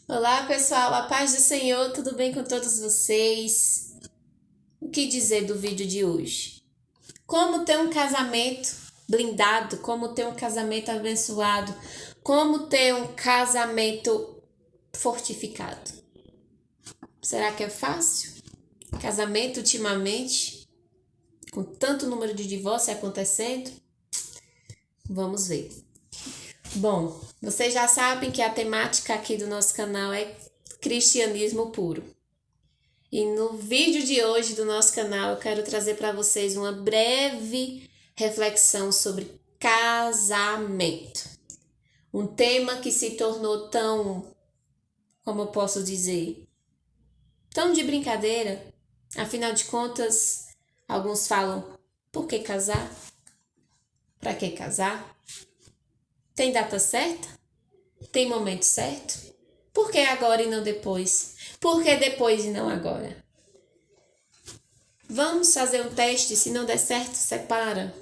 Olá, pessoal, a paz do Senhor, tudo bem com todos vocês? O que dizer do vídeo de hoje? Como ter um casamento blindado, como ter um casamento abençoado, como ter um casamento fortificado. Será que é fácil? Casamento ultimamente, com tanto número de divórcios acontecendo? Vamos ver. Bom, vocês já sabem que a temática aqui do nosso canal é cristianismo puro. E no vídeo de hoje do nosso canal eu quero trazer para vocês uma breve reflexão sobre casamento. Um tema que se tornou tão, como eu posso dizer, tão de brincadeira. Afinal de contas, alguns falam: por que casar? Para que casar? Tem data certa? Tem momento certo? Por que agora e não depois? Por que depois e não agora? Vamos fazer um teste, se não der certo, separa.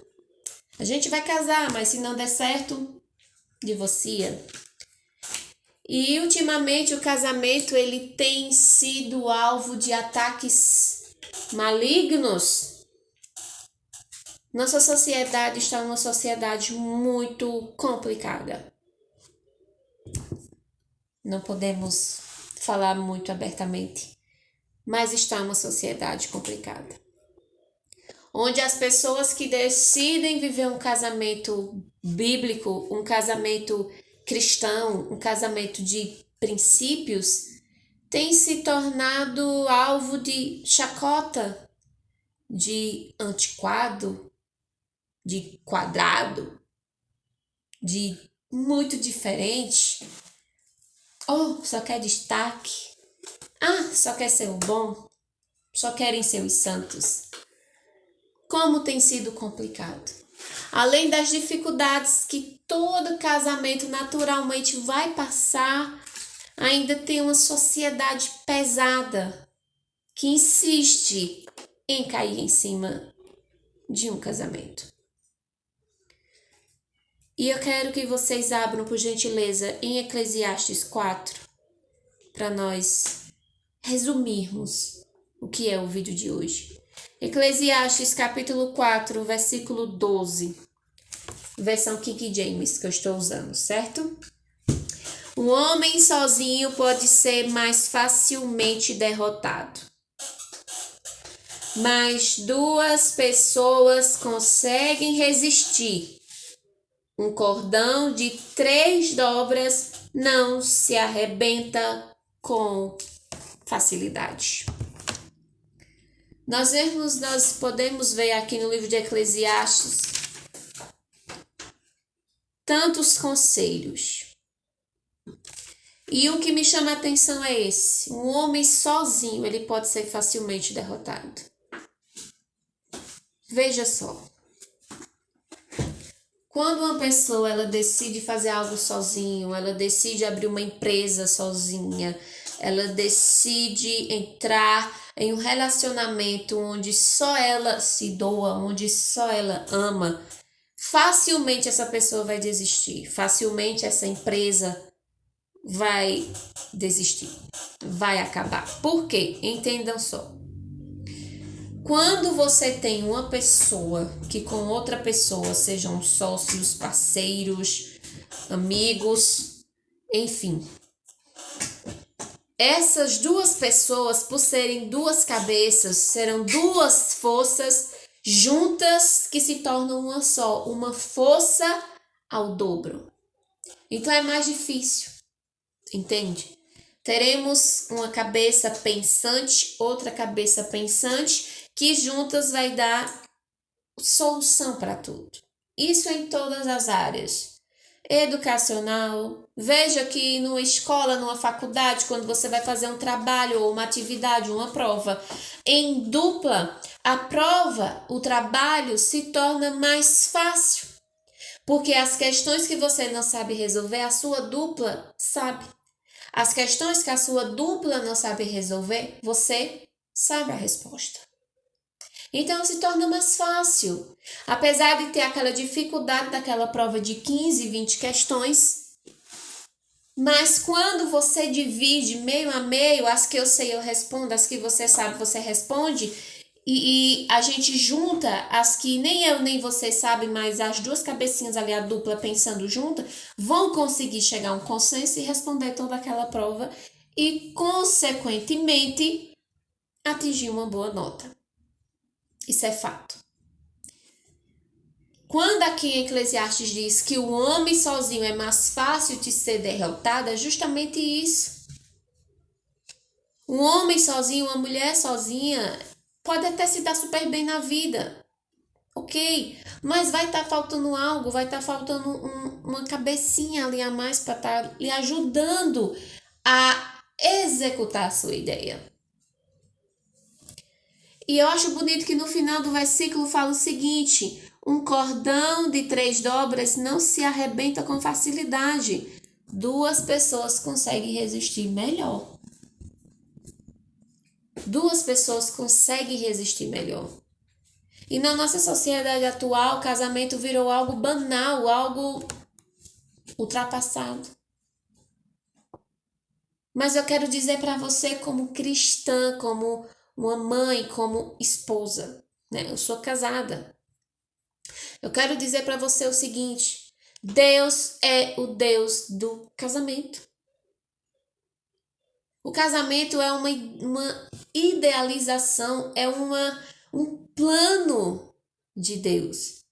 A gente vai casar, mas se não der certo, divorcia. E ultimamente o casamento ele tem sido alvo de ataques malignos. Nossa sociedade está uma sociedade muito complicada. Não podemos falar muito abertamente, mas está uma sociedade complicada. Onde as pessoas que decidem viver um casamento bíblico, um casamento cristão, um casamento de princípios, têm se tornado alvo de chacota, de antiquado, de quadrado, de muito diferente. Oh, só quer destaque. Ah, só quer ser o bom. Só querem ser os santos. Como tem sido complicado. Além das dificuldades que todo casamento naturalmente vai passar, ainda tem uma sociedade pesada que insiste em cair em cima de um casamento. E eu quero que vocês abram, por gentileza, em Eclesiastes 4, para nós resumirmos o que é o vídeo de hoje. Eclesiastes capítulo 4, versículo 12. Versão King James que eu estou usando, certo? O homem sozinho pode ser mais facilmente derrotado, mas duas pessoas conseguem resistir. Um cordão de 3 dobras não se arrebenta com facilidade. Nós podemos ver aqui no livro de Eclesiastes tantos conselhos. E o que me chama a atenção é esse: um homem sozinho, ele pode ser facilmente derrotado. Veja só. Quando uma pessoa ela decide fazer algo sozinho, ela decide abrir uma empresa sozinha, ela decide entrar em um relacionamento onde só ela se doa, onde só ela ama, facilmente essa pessoa vai desistir, facilmente essa empresa vai desistir, vai acabar. Por quê? Entendam só. Quando você tem uma pessoa que com outra pessoa, sejam sócios, parceiros, amigos, enfim, essas duas pessoas, por serem duas cabeças, serão duas forças juntas que se tornam uma só, uma força ao dobro. Então é mais difícil, entende? Teremos uma cabeça pensante, outra cabeça pensante, que juntas vai dar solução para tudo. Isso em todas as áreas. Educacional, veja que numa escola, numa faculdade, quando você vai fazer um trabalho ou uma atividade, uma prova, em dupla, a prova, o trabalho se torna mais fácil. Porque as questões que você não sabe resolver, a sua dupla sabe. As questões que a sua dupla não sabe resolver, você sabe a resposta. Então se torna mais fácil. Apesar de ter aquela dificuldade daquela prova de 15, 20 questões, Mas quando você divide meio a meio, as que eu sei eu respondo, as que você sabe você responde, e a gente junta as que nem eu nem você sabe, mas as duas cabecinhas ali, a dupla pensando junta, vão conseguir chegar a um consenso e responder toda aquela prova e, consequentemente, atingir uma boa nota. Isso é fato. Quando aqui em Eclesiastes diz que o homem sozinho é mais fácil de ser derrotado, é justamente isso. Um homem sozinho, uma mulher sozinha, pode até se dar super bem na vida, ok? Mas vai estar faltando algo, vai estar faltando uma cabecinha ali a mais para estar lhe ajudando a executar a sua ideia. E eu acho bonito que no final do versículo fala o seguinte: um cordão de 3 dobras não se arrebenta com facilidade. 2 pessoas conseguem resistir melhor. 2 pessoas conseguem resistir melhor. E na nossa sociedade atual, o casamento virou algo banal, algo ultrapassado. Mas eu quero dizer para você, como cristã, como uma mãe, como esposa, né? Eu sou casada. Eu quero dizer para você o seguinte: Deus é o Deus do casamento. O casamento é uma idealização, é um plano de Deus.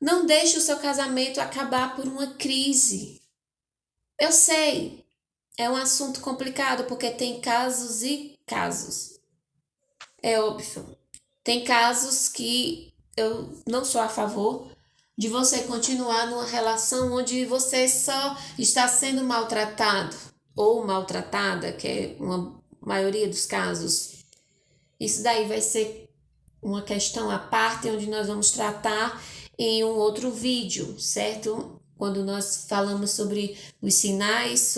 Não deixe o seu casamento acabar por uma crise. Eu sei, é um assunto complicado porque tem casos e casos. É óbvio. Tem casos que eu não sou a favor de você continuar numa relação onde você só está sendo maltratado ou maltratada, que é uma maioria dos casos. Isso daí vai ser uma questão à parte onde nós vamos tratar em um outro vídeo, certo? Quando nós falamos sobre os sinais,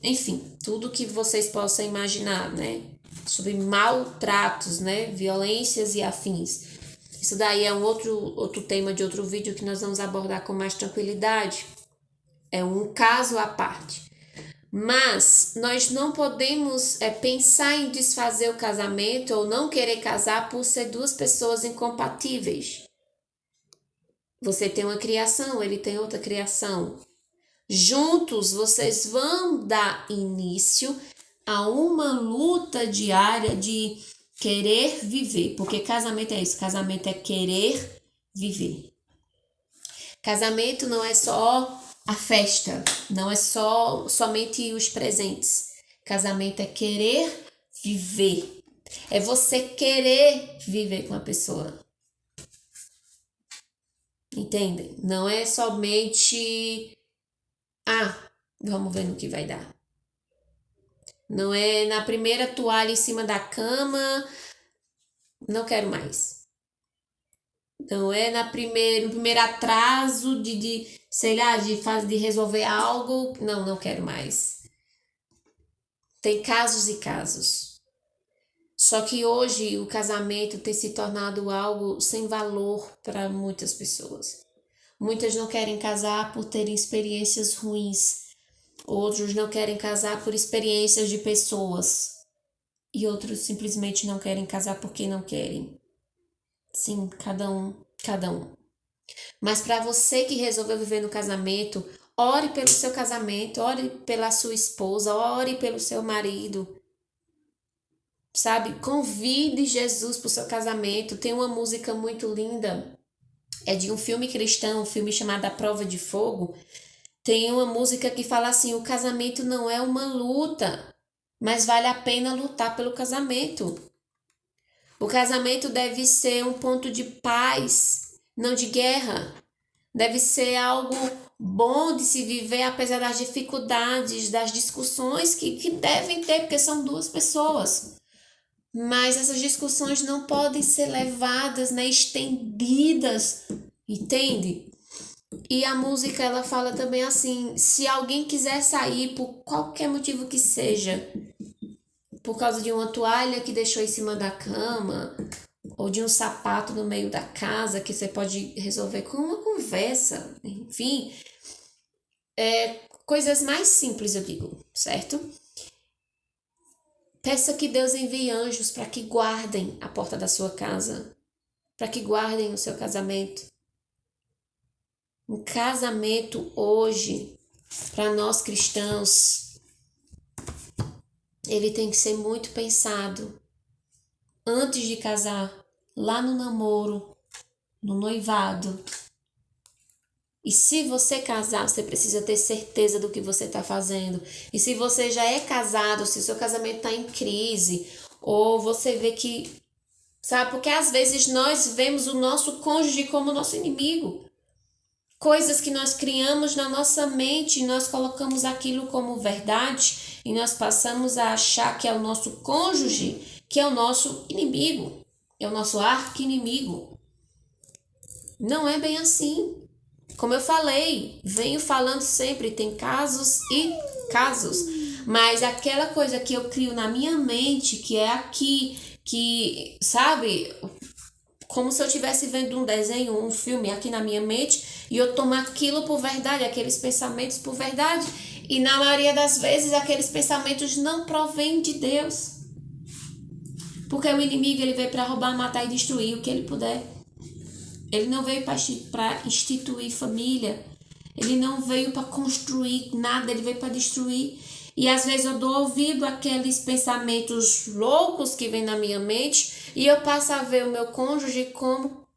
enfim, tudo que vocês possam imaginar, né? Sobre maltratos, né? Violências e afins. Isso daí é um outro tema de outro vídeo que nós vamos abordar com mais tranquilidade. É um caso à parte. Mas nós não podemos pensar em desfazer o casamento ou não querer casar por ser 2 pessoas incompatíveis. Você tem uma criação, ele tem outra criação. Juntos vocês vão dar início a uma luta diária de querer viver, porque casamento é isso, casamento é querer viver. Casamento não é só a festa, não é somente os presentes. Casamento é querer viver. É você querer viver com a pessoa. Entendem? Não é somente vamos ver no que vai dar. Não é na primeira toalha em cima da cama, não quero mais. Não é no primeiro atraso sei lá, de resolver algo, não quero mais. Tem casos e casos. Só que hoje o casamento tem se tornado algo sem valor para muitas pessoas. Muitas não querem casar por terem experiências ruins. Outros não querem casar por experiências de pessoas. E outros simplesmente não querem casar porque não querem. Sim, cada um. Mas para você que resolveu viver no casamento, ore pelo seu casamento, ore pela sua esposa, ore pelo seu marido. Sabe? Convide Jesus para o seu casamento. Tem uma música muito linda, é de um filme cristão, um filme chamado A Prova de Fogo. Tem uma música que fala assim: o casamento não é uma luta, mas vale a pena lutar pelo casamento. O casamento deve ser um ponto de paz, não de guerra. Deve ser algo bom de se viver, apesar das dificuldades, das discussões que devem ter, porque são 2 pessoas. Mas essas discussões não podem ser levadas, né, estendidas, entende? E a música, ela fala também assim: se alguém quiser sair por qualquer motivo que seja, por causa de uma toalha que deixou em cima da cama, ou de um sapato no meio da casa, que você pode resolver com uma conversa, enfim, coisas mais simples, eu digo, certo? Peça que Deus envie anjos para que guardem a porta da sua casa, para que guardem o seu casamento. Um casamento hoje, para nós cristãos, ele tem que ser muito pensado antes de casar, lá no namoro, no noivado. E se você casar, você precisa ter certeza do que você está fazendo. E se você já é casado, se o seu casamento está em crise, ou você vê que, sabe, porque às vezes nós vemos o nosso cônjuge como nosso inimigo. Coisas que nós criamos na nossa mente, nós colocamos aquilo como verdade e nós passamos a achar que é o nosso cônjuge, que é o nosso inimigo, é o nosso arqui-inimigo. Não é bem assim. Como eu falei, venho falando sempre, tem casos e casos, mas aquela coisa que eu crio na minha mente, que é aqui, que, sabe, como se eu estivesse vendo um desenho, um filme aqui na minha mente, e eu tomo aquilo por verdade, aqueles pensamentos por verdade, e na maioria das vezes aqueles pensamentos não provêm de Deus. Porque o inimigo, ele veio para roubar, matar e destruir o que ele puder. Ele não veio para instituir família. Ele não veio para construir nada, ele veio para destruir. E às vezes eu dou ouvido àqueles pensamentos loucos que vêm na minha mente e eu passo a ver o meu cônjuge como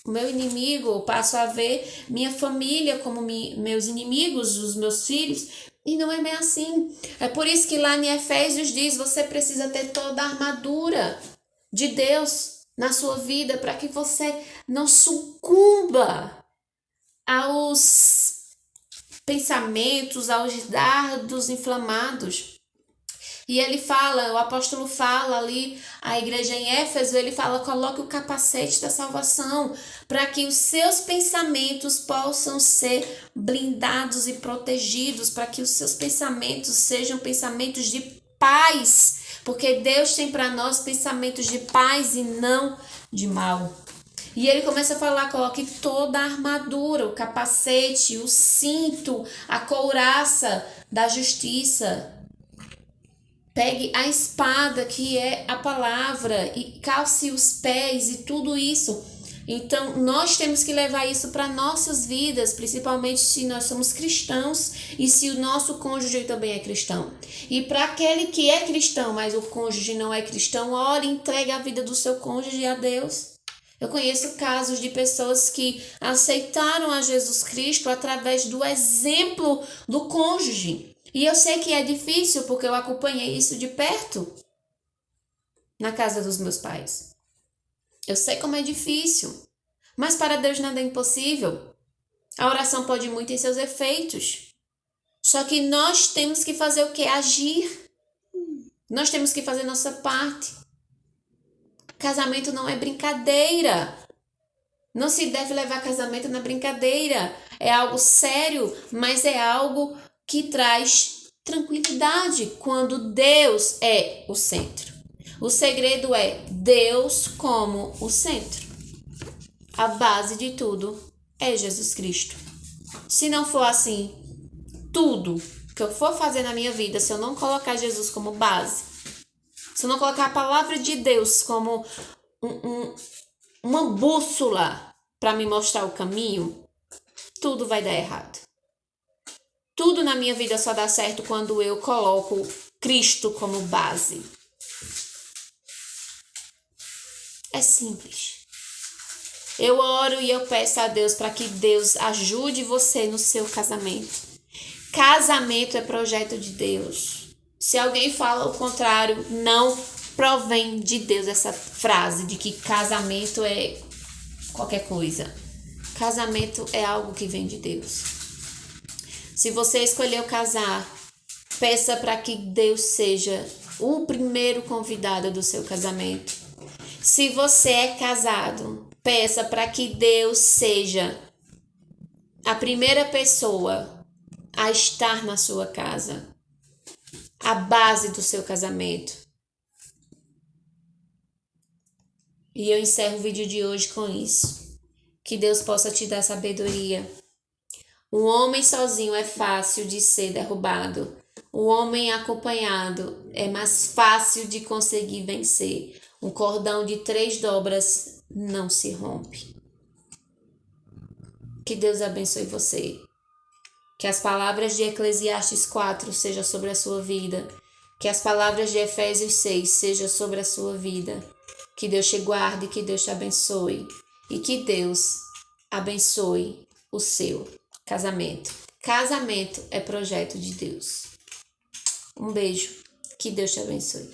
o meu inimigo, eu passo a ver minha família como meus inimigos, os meus filhos. E não é bem assim. É por isso que lá em Efésios diz, você precisa ter toda a armadura de Deus na sua vida para que você não sucumba aos pensamentos, aos dardos inflamados. E ele fala, o apóstolo fala ali, a igreja em Éfeso, ele fala, coloque o capacete da salvação para que os seus pensamentos possam ser blindados e protegidos, para que os seus pensamentos sejam pensamentos de paz, porque Deus tem para nós pensamentos de paz e não de mal. E ele começa a falar, coloque toda a armadura, o capacete, o cinto, a couraça da justiça. Pegue a espada, que é a palavra, e calce os pés e tudo isso. Então, nós temos que levar isso para nossas vidas, principalmente se nós somos cristãos e se o nosso cônjuge também é cristão. E para aquele que é cristão, mas o cônjuge não é cristão, ore, entregue a vida do seu cônjuge a Deus. Eu conheço casos de pessoas que aceitaram a Jesus Cristo através do exemplo do cônjuge. E eu sei que é difícil porque eu acompanhei isso de perto na casa dos meus pais. Eu sei como é difícil, mas para Deus nada é impossível. A oração pode muito em seus efeitos. Só que nós temos que fazer o quê? Agir. Nós temos que fazer nossa parte. Casamento não é brincadeira. Não se deve levar casamento na brincadeira. É algo sério, mas é algo que traz tranquilidade quando Deus é o centro. O segredo é Deus como o centro. A base de tudo é Jesus Cristo. Se não for assim, tudo que eu for fazer na minha vida, se eu não colocar Jesus como base, se eu não colocar a palavra de Deus como uma bússola para me mostrar o caminho, tudo vai dar errado. Tudo na minha vida só dá certo quando eu coloco Cristo como base. É simples. Eu oro e eu peço a Deus para que Deus ajude você no seu casamento. Casamento é projeto de Deus. Se alguém fala o contrário, não provém de Deus essa frase de que casamento é qualquer coisa. Casamento é algo que vem de Deus. Se você escolheu casar, peça para que Deus seja o primeiro convidado do seu casamento. Se você é casado, peça para que Deus seja a primeira pessoa a estar na sua casa, a base do seu casamento. E eu encerro o vídeo de hoje com isso. Que Deus possa te dar sabedoria O homem sozinho é fácil de ser derrubado. O homem acompanhado é mais fácil de conseguir vencer. Um cordão de 3 dobras não se rompe. Que Deus abençoe você. Que as palavras de Eclesiastes 4 sejam sobre a sua vida. Que as palavras de Efésios 6 sejam sobre a sua vida. Que Deus te guarde, que Deus te abençoe. E que Deus abençoe o seu casamento. Casamento é projeto de Deus. Um beijo. Que Deus te abençoe.